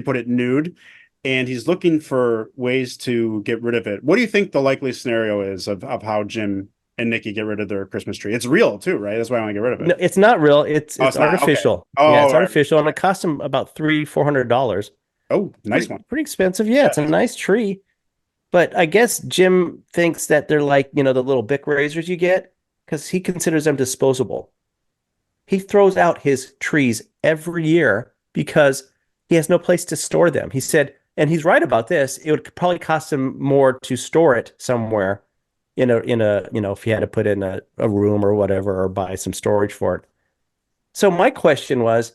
put it, nude, and he's looking for ways to get rid of it. What do you think the likely scenario is of how Jim and Nikki get rid of their Christmas tree? It's real too, right? That's why I want to get rid of No, it. it's not real. It's Oh, it's it's not. Okay. artificial. Oh, Yeah, all it's right. artificial, and it costs him about $300-400. Oh, nice one. Pretty expensive. Yeah, it's a Yes. nice tree. But I guess Jim thinks that they're like, the little Bic razors you get, because he considers them disposable. He throws out his trees every year because he has no place to store them. He said, and he's right about this, it would probably cost him more to store it somewhere if he had to put in a room or whatever, or buy some storage for it. So my question was,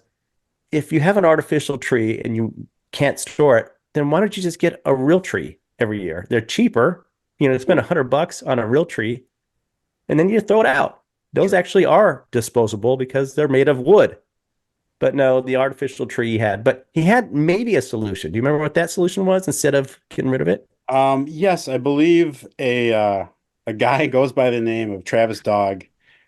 if you have an artificial tree and you can't store it, then why don't you just get a real tree every year? They're cheaper. Spend $100 on a real tree, and then you throw it out. Those Sure. actually are disposable because they're made of wood. But no, the artificial tree he had. But he had maybe a solution. Do you remember what that solution was instead of getting rid of it? Yes, I believe a guy goes by the name of Travis Dog,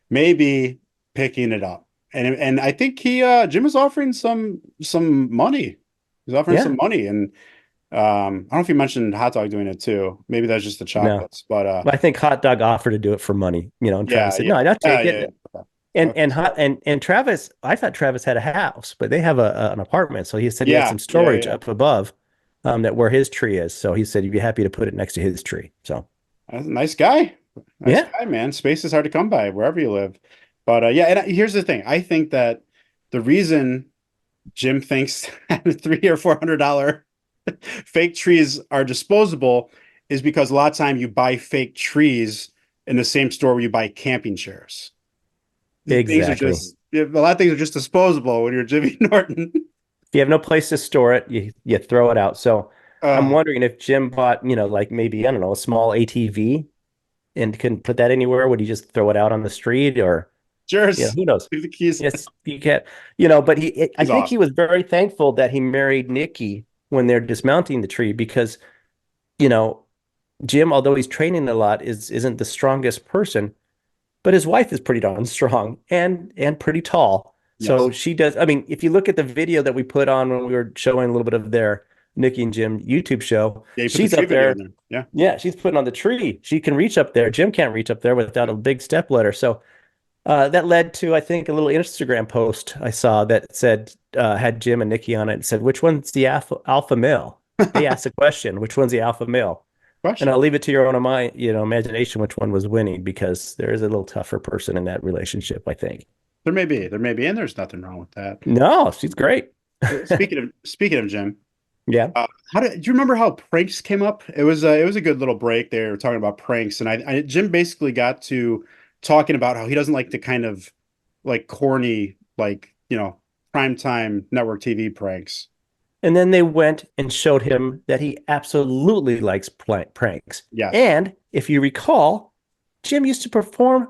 maybe picking it up. And I think Jim is offering some money. He's offering Yeah. some money. And I don't know if you mentioned Hotdog doing it too. Maybe that's just the No. chocolates. But I think Hotdog offered to do it for money, and yeah, Travis said, yeah. "No, I'll take Yeah. it." And Okay. and hot and Travis, I thought Travis had a house, but they have an apartment. So he said he had Yeah, some yeah, storage yeah. up above, that where his tree is. So he said he'd be happy to put it next to his tree. So That's a nice guy. Nice yeah, guy, man. Space is hard to come by wherever you live. But yeah, and here's the thing. I think that the reason Jim thinks $300 or $400 fake trees are disposable is because a lot of time you buy fake trees in the same store where you buy camping chairs. Things are Exactly. just a lot of things are just disposable when you're Jimmy Norton. If you have no place to store it, you throw it out. So I'm Uh, wondering if Jim bought, like maybe, I don't know, a small ATV and couldn't put that anywhere. Would he just throw it out on the street or, cheers. who knows? Leave the keys. Yes, you can't, but I He's think he awesome. was very thankful that he married Nikki when they're dismounting the tree because, you know, Jim, although he's training a lot, isn't the strongest person, but his wife is pretty darn strong and pretty tall. So Yes. she does. I mean, if you look at the video that we put on when we were showing a little bit of their Nikki and Jim YouTube show, Yeah, you put the she's tree up video in there. there. Yeah. Yeah, she's putting on the tree. She can reach up there. Jim can't reach up there without a big step ladder. So that led to, I think, a little Instagram post I saw that said, had Jim and Nikki on it and said, which one's the alpha male? They asked the question, which one's the alpha male? And I'll Question. leave it to your own imagination which one was winning because there is a little tougher person in that relationship, I think. And there's nothing wrong with that. No, she's great. Speaking of Jim, Yeah. do you remember how pranks came up? It was a good little break. They were talking about pranks, and Jim basically got to talking about how he doesn't like the kind of like corny, like primetime network TV pranks. And then they went and showed him that he absolutely likes pranks. Yes. And if you recall, Jim used to perform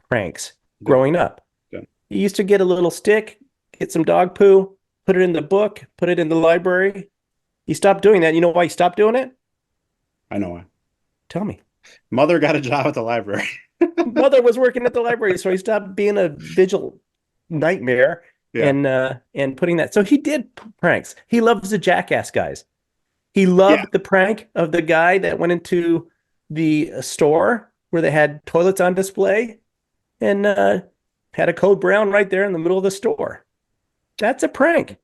pranks Good. growing up. Good. He used to get a little stick, get some dog poo, put it in the book, put it in the library. He stopped doing that. You know why he stopped doing it? I know why. Tell me. Mother got a job at the library. Mother was working at the library, so he stopped being a vigil nightmare Yeah. and putting that. So he did pranks. He loves the jackass guys. He Yeah. loved the prank of the guy that went into the store where they had toilets on display and had a code brown right there in the middle of the store. That's a prank.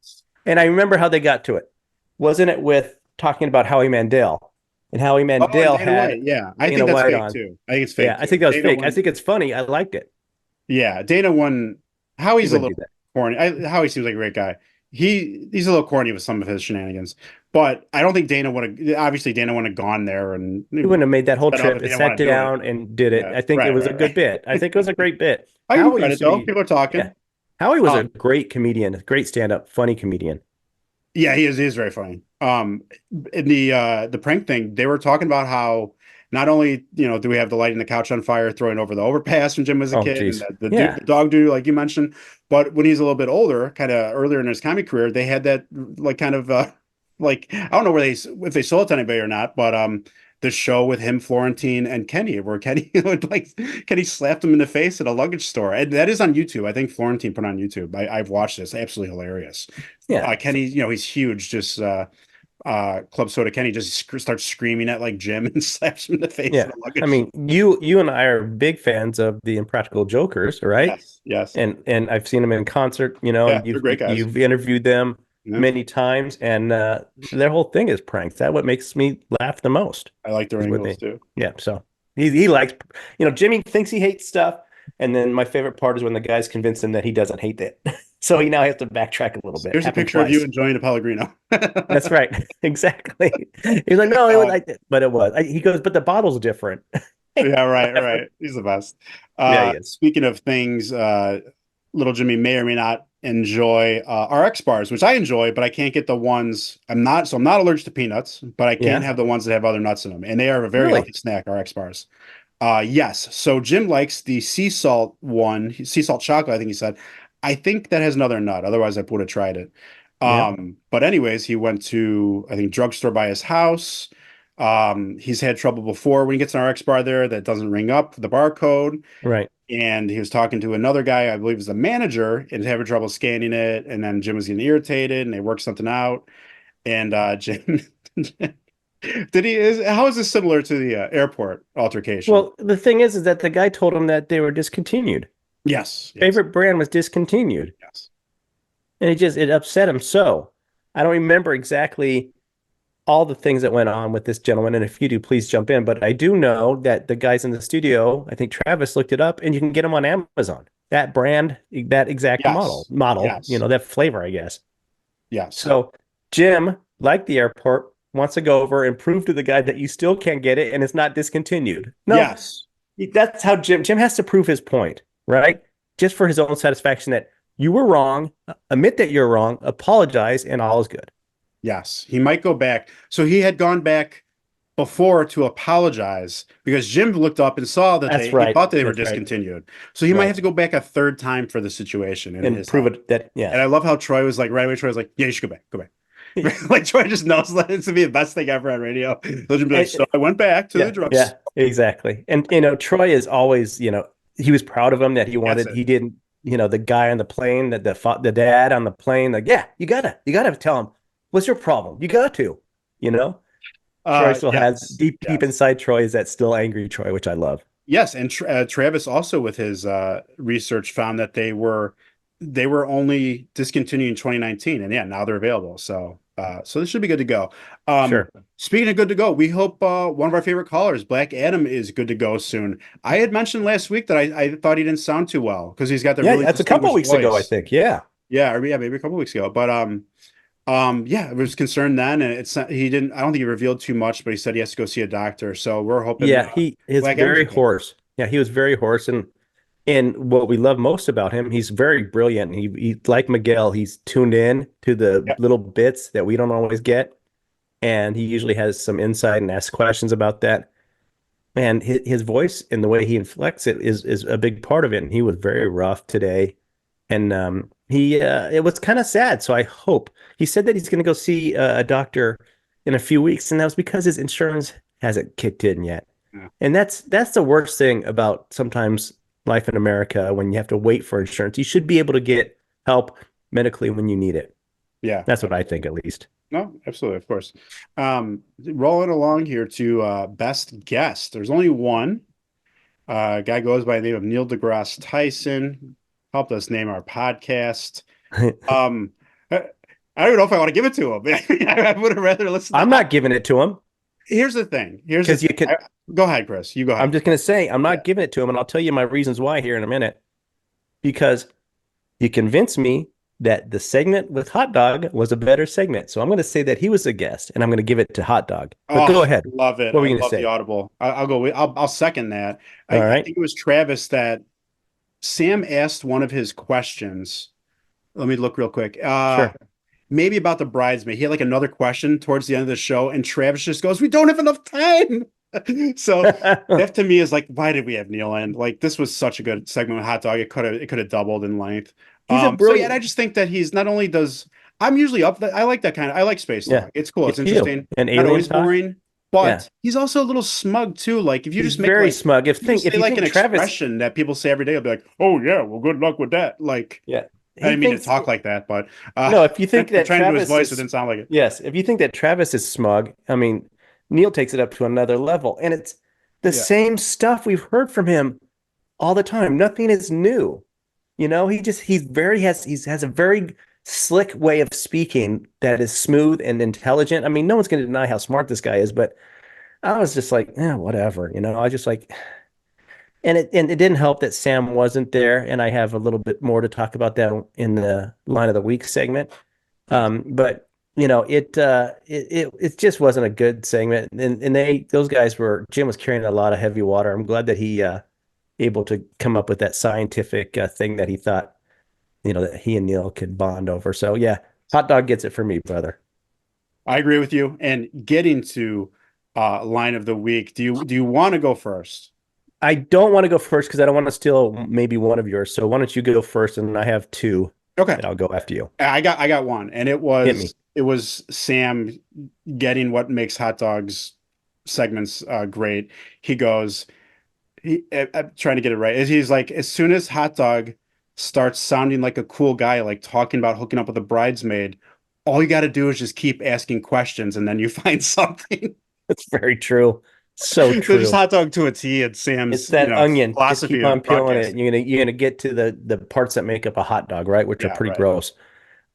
And I remember how they got to it. Wasn't it with talking about Howie Mandel? And Howie Oh, and Mandel Dana had White. Yeah. I Dana think that's White fake on. too. I think it's Yeah, fake I too. think that was Dana fake. I won. think it's funny. I liked it. Yeah. Dana won. He Howie's a wouldn't do little that. corny. Howie seems like a great guy. He's a little corny with some of his shenanigans, but I don't think Dana would have. Obviously, Dana wouldn't have gone there and He wouldn't have made that whole set up trip if he and didn't sat want to do it. down and did it. Yeah. I think it Right. was a Right. good Right. bit. I think it was a great bit. I give him Howie used credit to though. be, People are talking. yeah. Howie was a Um, great comedian, great stand-up, funny comedian. Yeah, he is very funny. In the prank thing, they were talking about how not only do we have the lighting the couch on fire, throwing over the overpass when Jim was a Oh, kid, and geez. the Yeah. dog do like you mentioned, but when he's a little bit older, kind of earlier in his comedy career, they had that like kind of like I don't know where if they sold it to anybody or not, but the show with him, Florentine, and Kenny, where Kenny would like Kenny slapped him in the face at a luggage store, and that is on YouTube. I think Florentine put it on YouTube. I've watched this, absolutely hilarious. Yeah. Kenny, he's huge. Just Club Soda Kenny just starts screaming at like Jim and slaps him in the face in Yeah. a I luggage. mean, you and I are big fans of the Impractical Jokers, right? Yes, yes, And I've seen them in concert, yeah, and they're you've great guys. you've interviewed them Yeah, many times, and their whole thing is pranks. That's what makes me laugh the most. I like their Is when angles they, too. yeah. So he likes, Jimmy thinks he hates stuff, and then my favorite part is when the guys convince him that he doesn't hate it. So he now has to backtrack a little bit. Here's a Happened picture of you twice. enjoying a Pellegrino. That's right. Exactly. He's like, no, it was Um, like, but it was. He goes, but the bottle's different. yeah, right, Whatever. right. He's the best. Yeah, he is. Speaking of things, little Jimmy may or may not enjoy RX bars, which I enjoy, but I can't get the ones. I'm not allergic to peanuts, but I can't Yeah. have the ones that have other nuts in them, and they are a very Really? healthy snack. RX bars. Yes. So Jim likes the sea salt one, sea salt chocolate, I think he said. I think that has another nut. Otherwise, I would have tried it. Yeah. But anyways, he went to, I think, drugstore by his house. He's had trouble before when he gets an RX bar there that doesn't ring up the barcode. Right. And he was talking to another guy, I believe was the manager, and having trouble scanning it. And then Jim was getting irritated and they worked something out. And Jim how is this similar to the airport altercation? Well, the thing is that the guy told him that they were discontinued. Yes, yes, Favorite brand was discontinued. yes. And it upset him so. I don't remember exactly all the things that went on with this gentleman. And if you do, please jump in. But I do know that the guys in the studio, I think Travis looked it up, and you can get them on Amazon. that brand, that exact Yes. model, Yes. that flavor, I guess. Yes. So Jim, like the airport, wants to go over and prove to the guy that you still can't get it and it's not discontinued. No, Yes. that's how Jim has to prove his point, right? Just for his own satisfaction that you were wrong, admit that you're wrong, apologize, and all is good. Yes. He might go back. So he had gone back before to apologize because Jim looked up and saw that That's he right. thought they were That's right. discontinued. So he might have Right. to go back a third time for the situation in And his prove head. it that, yeah. And I love how Troy was like, right away, Troy was like, yeah, you should go back, go back. Like Troy just knows that it's to be the best thing ever on radio. He'll just be like, so I went back to the Yeah, yeah, drugs. exactly. And Troy is always, he was proud of him that That's he it. didn't, the guy on the plane, that the dad on the plane, like, yeah, you gotta tell him what's your problem. You got to, you know. Troy still has Yes. deep Yes. inside Troy is that still angry Troy, which I love. Yes, and Travis also with his research found that they were only discontinued in 2019, and yeah, now they're available. So so this should be good to go. Sure. Speaking of good to go, we hope one of our favorite callers, Black Adam, is good to go soon. I had mentioned last week that I thought he didn't sound too well because he's got that Yeah, really that's a couple distinguished weeks ago, I voice. think. Yeah. Yeah, or yeah, maybe a couple weeks ago. But yeah, I was concerned then, and he didn't. I don't think he revealed too much, but he said he has to go see a doctor. So we're hoping Yeah, he is Black Adam's very okay. hoarse. Yeah, he was very hoarse, and what we love most about him, he's very brilliant. He like Miguel, he's tuned in to the Yeah. little bits that we don't always get, and he usually has some insight and asks questions about that. And his voice and the way he inflects it is a big part of it. And he was very rough today, and he it was kind of sad. So I hope he said that he's going to go see a doctor in a few weeks, and that was because his insurance hasn't kicked in yet. Yeah. And that's the worst thing about sometimes life in America when you have to wait for insurance. You should be able to get help medically when you need it. Yeah. That's what I think, at least. No, absolutely, of course. Rolling along here to best guest. There's only one. Guy goes by the name of Neil deGrasse Tyson. Helped us name our podcast. Um, I don't even know if I want to give it to him. I would have rather listened to I'm not giving it to him Here's the thing. Here's the because you thing. can. Go ahead, Chris. You go I'm ahead. just going to say I'm Yeah. not giving it to him, and I'll tell you my reasons why here in a minute. Because you convinced me that the segment with Hotdog was a better segment, so I'm going to say that he was a guest, and I'm going to give it to Hotdog. But go Oh, ahead. love it. What were I we going to love the say? audible. I'll go. I'll second that. All I right. think it was Travis that Sam asked one of his questions. Let me look real quick. Sure. Maybe about the bridesmaid. He had like another question towards the end of the show, and Travis just goes, "We don't have enough time." So that to me is like, why did we have Neil in? Like this was such a good segment with Hot Dog. It could have doubled in length. He's a So yeah, and brilliant. I just think that he's not only does I'm usually up that I like that kind of I like space Yeah. talk. It's cool. It's If you interesting. an Not alien always talk, boring, yeah, but he's also a little smug too. Like if you he's just make very like smug. If you just think if say you like an think Travis, expression that people say every day, I'll be like, oh yeah, well good luck with that. Like yeah, I he didn't mean to thinks talk like that, but no. If you think I'm that trying to do his Travis voice, it is didn't sound like it. yes, if you think that Travis is smug, I mean, Neil takes it up to another level, and it's the Yeah. same stuff we've heard from him all the time. Nothing is new. He has a very slick way of speaking that is smooth and intelligent. I mean, no one's going to deny how smart this guy is, but I was just like, yeah, whatever. I just like, and it didn't help that Sam wasn't there, and I have a little bit more to talk about that in the line of the week segment. But it just wasn't a good segment, and those guys were Jim was carrying a lot of heavy water. I'm glad that he able to come up with that scientific thing that he thought that he and Neil could bond over. So yeah, Hot Dog gets it for me, brother. I agree with you. And getting to line of the week, do you want to go first? I don't want to go first because I don't want to steal maybe one of yours. So why don't you go first, and I have two Okay. that I'll go after you. I got one, and it Hit me. was it was Sam getting what makes hot dogs segments great. He goes, I'm trying to get it right. He's like, as soon as hot dog starts sounding like a cool guy, like talking about hooking up with a bridesmaid, all you got to do is just keep asking questions, and then you find something. That's very true. So So just true. hot dog to a T at It's Sam's, that onion. Just philosophy keep of on peeling it. broadcasting. You're gonna get to the parts that make up a hot dog, right? Which are Yeah, pretty right. gross.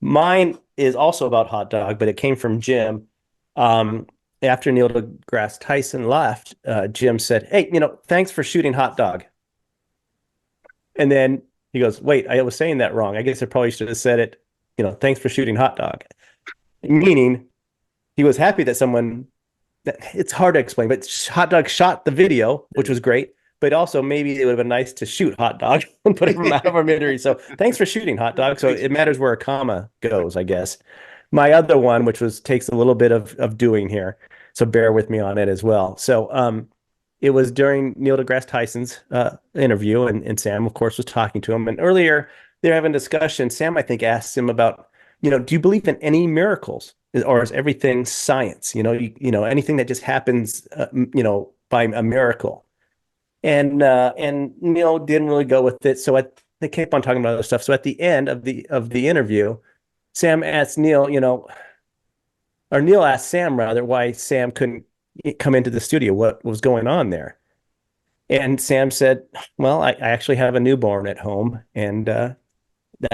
Mine is also about hot dog, but it came from Jim. Um, After Neil deGrasse Tyson left, Jim said, "Hey, thanks for shooting hot dog." And then He goes, wait, I was saying that wrong. I guess I probably should have said it, thanks for shooting Hotdog. Meaning he was happy that it's hard to explain, but Hotdog shot the video, which was great. But also maybe it would have been nice to shoot Hotdog and put him out of our misery. So thanks for shooting Hotdog. So it matters where a comma goes, I guess. My other one, which takes a little bit of doing here, so bear with me on it as well. So it was during Neil deGrasse Tyson's interview, and Sam, of course, was talking to him. And earlier they're having a discussion. Sam, I think, asked him about, do you believe in any miracles, or is everything science? Anything that just happens, by a miracle. And Neil didn't really go with it. So they kept on talking about other stuff. So at the end of the interview, Sam asked Neil, or Neil asked Sam rather, why Sam couldn't come into the studio, what was going on there. And Sam said, well, I actually have a newborn at home, and that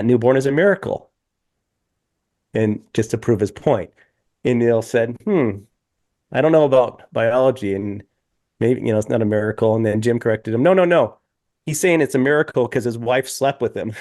newborn is a miracle. And just to prove his point. And Neil said, I don't know about biology, and maybe, it's not a miracle. And then Jim corrected him. No. He's saying it's a miracle because his wife slept with him.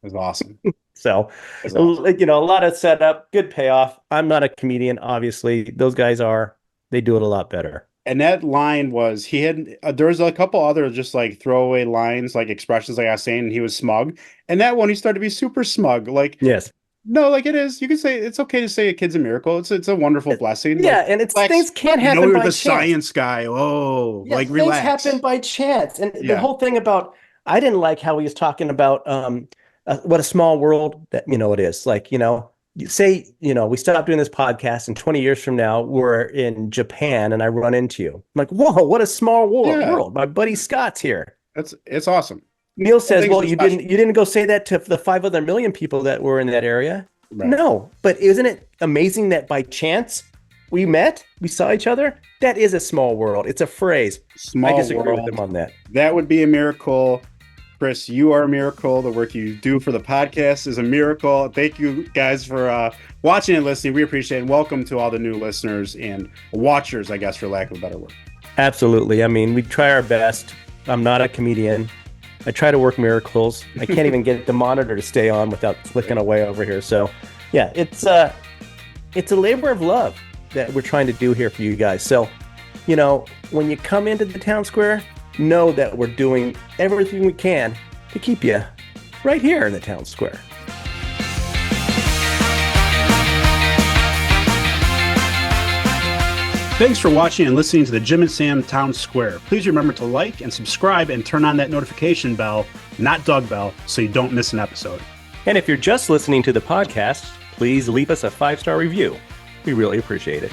That's awesome. So, awesome. A lot of setup, good payoff. I'm not a comedian, obviously. Those guys are. They do it a lot better. And that line was, there's a couple other just like throwaway lines, like expressions, like I was saying, and he was smug. And that one, he started to be super smug. Like, yes. No, like it is. You can say it's okay to say a kid's a miracle. It's a wonderful blessing. Yeah, like, and things can't happen you're by the chance. Science guy. Oh, yeah, like relax. Things happen by chance. And the whole thing about, I didn't like how he was talking about what a small world that it is. Like, you say, we stop doing this podcast, and 20 years from now we're in Japan and I run into you. I'm like, whoa, what a small world. My buddy Scott's here. It's awesome. Neil says, well, you didn't go say that to the 5 other million people that were in that area. Right. No, but isn't it amazing that by chance we saw each other? That is a small world. It's a phrase. I disagree with him on that. That would be a miracle. Chris, you are a miracle. The work you do for the podcast is a miracle. Thank you guys for watching and listening. We appreciate it. And welcome to all the new listeners and watchers, I guess, for lack of a better word. Absolutely. I mean, we try our best. I'm not a comedian. I try to work miracles. I can't even get the monitor to stay on without flicking away over here. So, yeah, it's a labor of love that we're trying to do here for you guys. So, when you come into the town square, know that we're doing everything we can to keep you right here in the town square. Thanks for watching and listening to the Jim and Sam Town Square. Please remember to like and subscribe and turn on that notification bell, not dog bell, so you don't miss an episode. And if you're just listening to the podcast, please leave us a 5-star review. We really appreciate it.